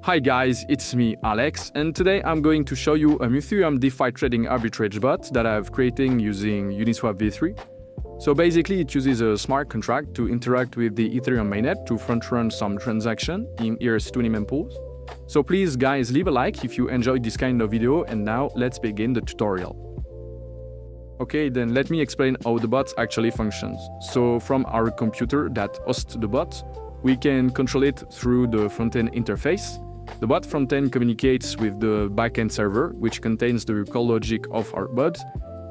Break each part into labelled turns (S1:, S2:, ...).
S1: Hi guys, it's me, Alex, and today I'm going to show you an Ethereum DeFi trading arbitrage bot that I've created using Uniswap V3. So basically it uses a smart contract to interact with the Ethereum mainnet to front-run some transaction in ERC20 mempools. So please guys, leave a like if you enjoyed this kind of video, and now let's begin the tutorial. Okay, then let me explain how the bot actually functions. So from our computer that hosts the bot, we can control it through the front-end interface. The bot front-end communicates with the backend server, which contains the call logic of our bot,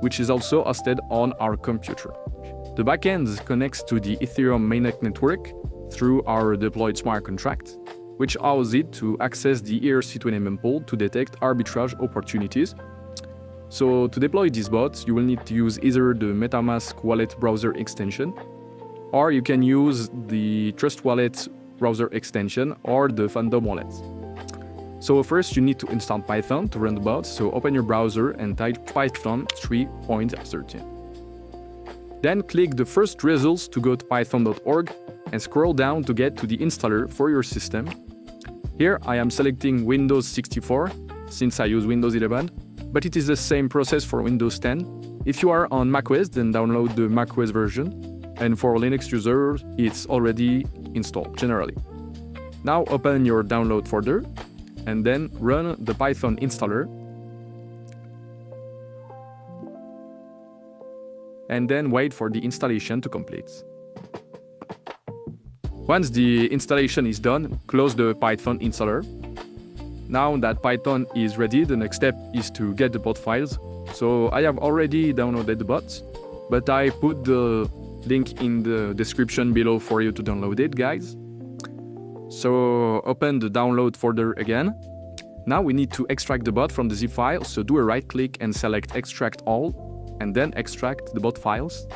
S1: which is also hosted on our computer. The backend connects to the Ethereum mainnet network through our deployed smart contract, which allows it to access the ERC20 mempool to detect arbitrage opportunities. So to deploy this bot, you will need to use either the MetaMask wallet browser extension, or you can use the Trust Wallet browser extension or the Phantom wallet. So first you need to install Python to run the bot, so open your browser and type Python 3.13. Then click the first results to go to python.org and scroll down to get to the installer for your system. Here I am selecting Windows 64 since I use Windows 11, but it is the same process for Windows 10. If you are on macOS, then download the macOS version, and for Linux users, it's already installed generally. Now open your download folder and then run the Python installer, and then wait for the installation to complete. Once the installation is done, close the Python installer. Now that Python is ready, the next step is to get the bot files. So I have already downloaded the bot, but I put the link in the description below for you to download it, guys. So open the download folder again. Now we need to extract the bot from the zip file, so do a right click and select extract all, and then extract the bot files.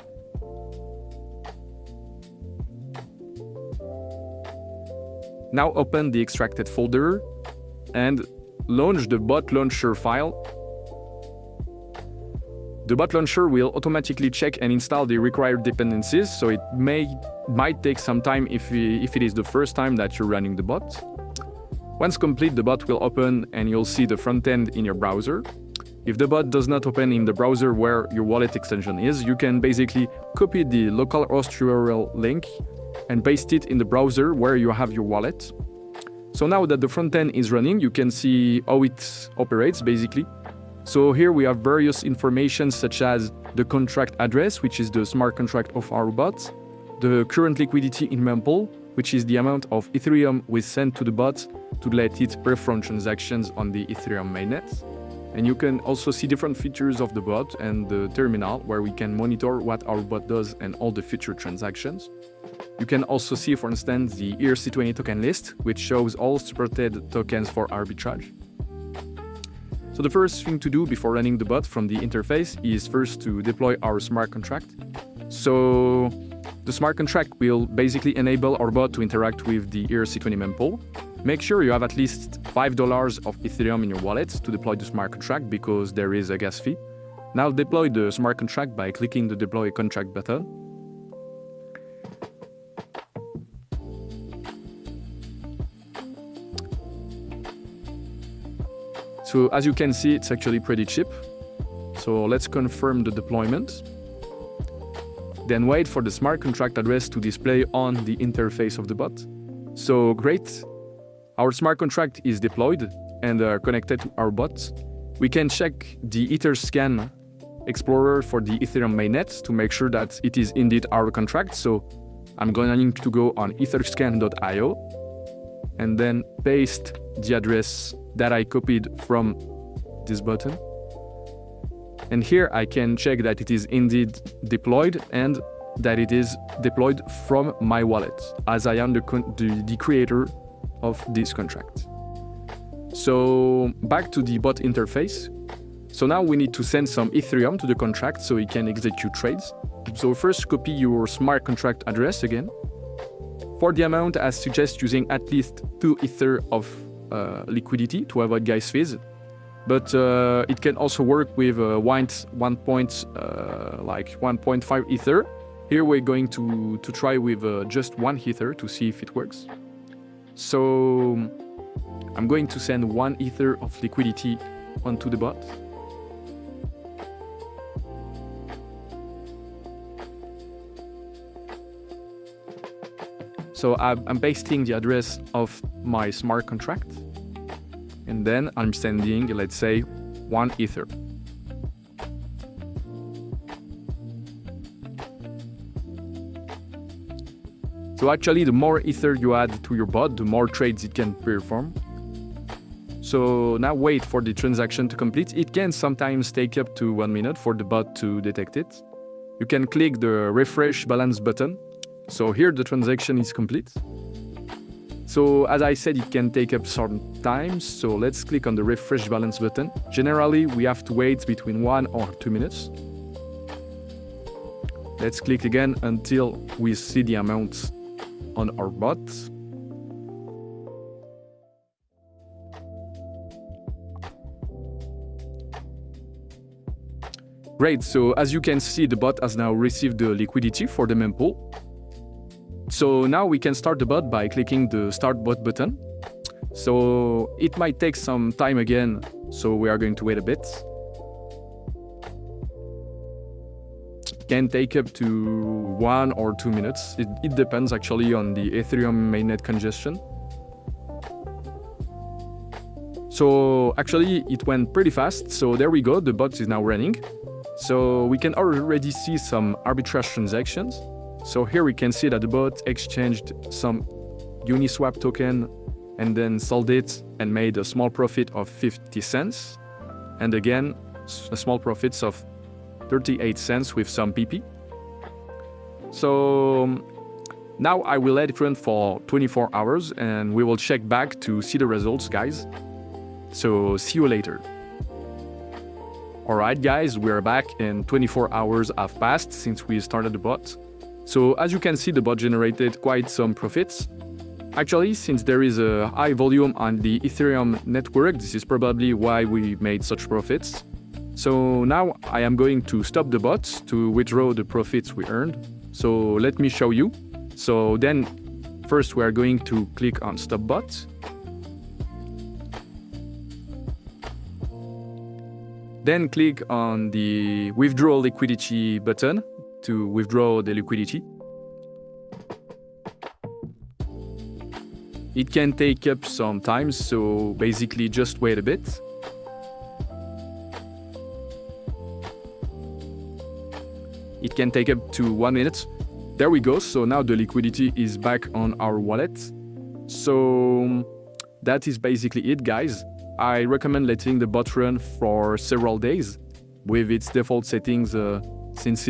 S1: Now open the extracted folder and launch the bot launcher file. The bot launcher will automatically check and install the required dependencies, so it might take some time if it is the first time that you're running the bot. Once complete, the bot will open and you'll see the front end in your browser. If the bot does not open in the browser where your wallet extension is, you can basically copy the localhost URL link and paste it in the browser where you have your wallet. So now that the front end is running, you can see how it operates basically. So here we have various information such as the contract address, which is the smart contract of our bot, the current liquidity in mempool, which is the amount of Ethereum we send to the bot to let it perform transactions on the Ethereum mainnet. And you can also see different features of the bot and the terminal where we can monitor what our bot does and all the future transactions. You can also see, for instance, the ERC20 token list, which shows all supported tokens for arbitrage. So the first thing to do before running the bot from the interface is first to deploy our smart contract. So the smart contract will basically enable our bot to interact with the ERC20 mempool. Make sure you have at least $5 of Ethereum in your wallet to deploy the smart contract because there is a gas fee. Now deploy the smart contract by clicking the deploy contract button. So as you can see, it's actually pretty cheap. So let's confirm the deployment. Then wait for the smart contract address to display on the interface of the bot. So great, our smart contract is deployed and connected to our bot. We can check the Etherscan Explorer for the Ethereum mainnet to make sure that it is indeed our contract. So I'm going to go on etherscan.io and then paste the address that I copied from this button. And here I can check that it is indeed deployed and that it is deployed from my wallet, as I am the creator of this contract. So back to the bot interface. So now we need to send some Ethereum to the contract so it can execute trades. So first copy your smart contract address again. For the amount, as suggest using at least 2 Ether of liquidity to avoid gas fees, but it can also work with 1.5 Ether. Here we're going to try with just 1 Ether to see if it works. So I'm going to send 1 Ether of liquidity onto the bot. So I'm pasting the address of my smart contract, and then I'm sending, let's say, 1 Ether. So actually, the more Ether you add to your bot, the more trades it can perform. So now wait for the transaction to complete. It can sometimes take up to 1 minute for the bot to detect it. You can click the refresh balance button. So here the transaction is complete. So as I said, it can take up some time. So let's click on the refresh balance button. Generally, we have to wait between 1 or 2 minutes. Let's click again until we see the amount on our bot. Great, so as you can see, the bot has now received the liquidity for the mempool. So now we can start the bot by clicking the Start Bot button. So it might take some time again, so we are going to wait a bit. It can take up to 1 or 2 minutes. It depends actually on the Ethereum mainnet congestion. So actually it went pretty fast. So there we go, the bot is now running. So we can already see some arbitrage transactions. So here we can see that the bot exchanged some Uniswap token and then sold it and made a small profit of 50 cents. And again, a small profits of 38 cents with some PP. So now I will let it run for 24 hours and we will check back to see the results, guys. So see you later. Alright guys, we're back and 24 hours have passed since we started the bot. So as you can see, the bot generated quite some profits. Actually, since there is a high volume on the Ethereum network, this is probably why we made such profits. So now I am going to stop the bot to withdraw the profits we earned. So let me show you. So then first we are going to click on Stop Bot. Then click on the Withdraw Liquidity button to withdraw the liquidity. It can take up some time, so basically just wait a bit. It can take up to 1 minute. There we go, so now the liquidity is back on our wallet. So that is basically it, guys. I recommend letting the bot run for several days with its default settings since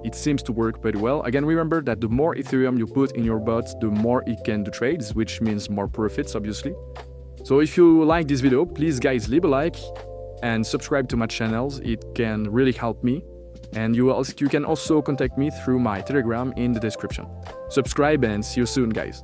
S1: it seems to work pretty well. Again, remember that the more Ethereum you put in your bot, the more it can do trades, which means more profits, obviously. So if you like this video, please guys leave a like and subscribe to my channels. It can really help me. And you can also contact me through my Telegram in the description. Subscribe and see you soon, guys.